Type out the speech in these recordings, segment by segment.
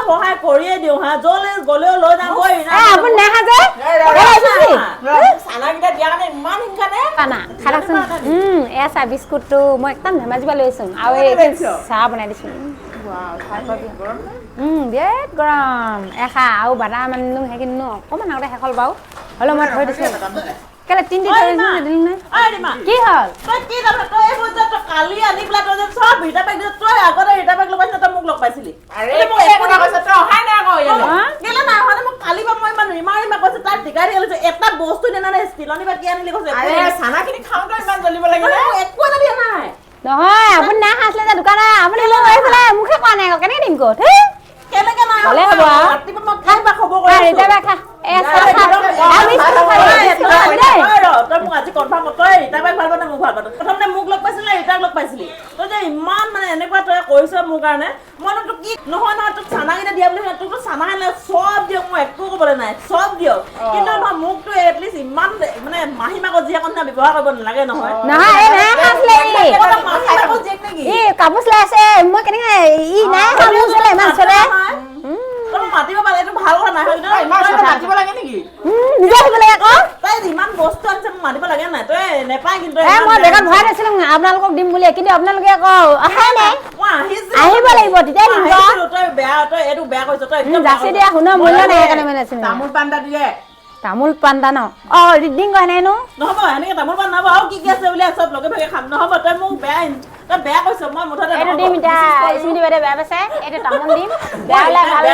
সহায় কৰিয়ে দিওঁ হা জলে গলেও লৈ যাবই না আপুনি দেখা যে চানাকেইটা দিয়া কাৰণে ইমান হিংসানে কানা খালাকচোন এয়া চাহ বিস্কুটটো মই একদম ধেমাজিবা লৈছোঁ আৰু এই চাহ বনাই দিছোঁ বিৰাট গৰম এখা আৰু বাদাম আনিলোঁ সেইখিনি অকণমান আগতে শেষ হ'ল বাৰু হ'লেও মই থৈ দিছোঁ কেলে তিনটি থৈ দিলোঁ নাই কি হ'ল তই কি তাৰমানে তই এইবোৰ যে তই কালি আনি পেলাই তই যে চব ভিটা পেক দিছ তই আগতে ভিটা পেক লগাইছ তই মোক লগ পাইছিলি মই একো নকৈছ তই অহাই নাই আকৌ কেলে নাই অহা মোক কালি বা মই ইমান ৰিমা কৈছোঁ তাত টিকাই দি লৈছোঁ এটা বস্তু দিয়া নাই ষ্টিলনি বা কি আনিলি কৈছে চানাখিনি খাওঁতে ইমান জ্বলিব লাগে একো এটা দিয়া নাই নহয় আপুনি না খাইছিলে যে দোকানত আপুনি লৈ আহিছিলে মুখে কোৱা নাই কেনেকৈ দিম ক'ত কেনেকে নাই হ'লে হ'ব ৰাতিপুৱা মই খাই বা খবৰ কৰি ৰিটাবা খা তই মোক আজি কনফাৰ্ম তই ৰিটাবাক ভাল পাওঁ মোক ভাল পাওঁ প্ৰথমতে মোক লগ পাইছিলি ৰিটাক লগ পাইছিলি তই যে ইমান মানে এনেকুৱা তই কৰিছ মোৰ কাৰণে মইনো তোক কি নহয় নহয় তোক চানাকেইটা দিয়া বুলি তোকতো চানা নাই চব দিয়ক মই একো ক'বলৈ নাই চব দিয়ক কিন্তু নহয় মোকতো এটলিষ্ট ইমান মানে মাহী মাকৰ জীয়েক নিচিনা ব্যৱহাৰ কৰিব নালাগে নহয় কাপোৰ চিলাই আছে মই কেনেকে ই নাই ইমান চলে মাতিব পাৰে এইটো ভাল কথা নাই মাতিব লাগে নেকি নিজে আহিব লাগে আকৌ তই যিমান বস্তু আনিছে মোক মাতিব লাগে নাই তই নেপায় কিন্তু মই বেগত ভৰাই থৈছিলো আপোনালোকক দিম বুলি কিন্তু আপোনালোকে আকৌ অহাই নাই আহিব লাগিব তেতিয়া দিব তই বেয়া তই এইটো বেয়া কৰিছ তই যাচি দিয়া শুন মূল্য নাই সেইকাৰণে মানে তামোল পাণ্ডা দিয়ে তামোল পাণ্ডা ন ৰিডিং কৰা নাই নহ'ব এনেকে তামোল পাণ নহ'ব আৰু কি কি আছে বুলি চব লগে ভাগে খাম নহ'ব তই মোক তই বেয়া কৈছ মই মুঠতে এইটো দিম এতিয়া স্মৃতি বাইদেউ বেয়া পাইছে এইটো তামোল দিম বেয়া হ'লে ভাল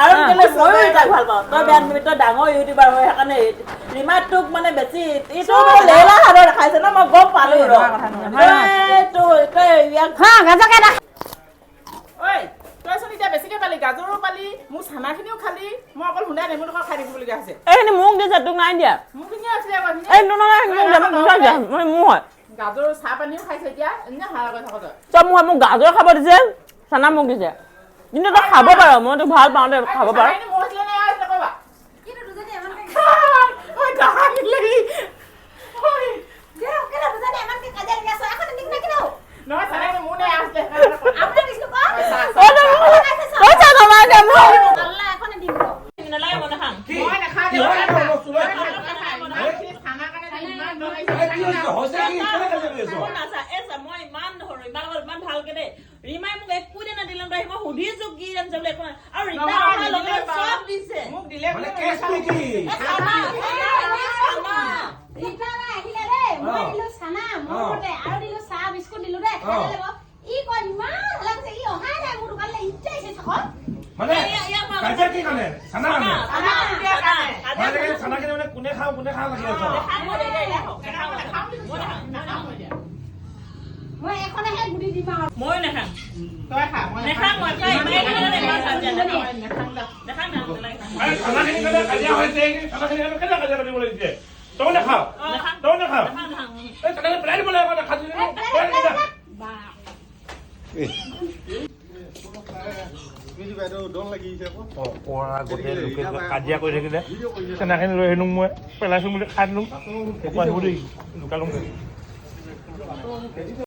আৰু কেলে ময়ো তাক ভাল পাওঁ তই বেয়া নিবি তই ডাঙৰ ইউটিউবাৰ হয় সেইকাৰণে ৰিমাত তোক মানে বেছি এইটো লেলা হাতৰ দেখাইছে ন মই গম পালোঁ তই ইয়াক গাজকে দেখ ঐ তইচোন এতিয়া বেছিকে পালি গাজৰো পালি মোৰ চানাখিনিও খালি মই অকল শুনাই নেমু টকা খাই দিবলগীয়া হৈছে এইখিনি মোক দিছে তোক নাই দিয়া মোক কিনি আছিলে মোৰ হয় গাজৰ চাহ পানীও খাইছে এতিয়া এনে হাৰা কথা কথা চব মোক গাজৰ খাব দিছে চানা মোক দিছে কিন্তু তই খাব পাৰ মই তোক ভাল পাওঁ দে খাব পাৰ ৰিমাই মোক একো দিয়া নাদিলে তই মই সুধিছো কি জানিছ বোলে একো আৰু ৰিমাই চব দিছে মোক দিলে মানে কেছ কি ৰিটা আহিলে ৰে মই দিলো চানা মোৰতে আৰু দিলো চাহ বিস্কুট দিলো ৰে খাই লাগিব ই কই ইমান লাগছে ই অহাই নাই মোৰ দোকানলে ইচ্ছাইছে থাকক মানে কাজে কি কানে চানা কানে চানা মানে কোনে খাও লাগি আছে মই এখনে হে গুডি দিম আৰু মই নেখাম তই খা মই নেখাম মই তই নেখাম খানাখিনি মানে কাজিয়া হৈছে খানাখিনি মানে কেনে কাজিয়া কৰিব লাগিছে তই নেখাও এই খানাখিনি পেলাই দিব লাগে নাখালি বা কাজিয়া কৰি থাকিলে খানাখিনি লৈ আহিলো মই পেলাইছো বুলি খাই দিলো আহিব দেই দোকান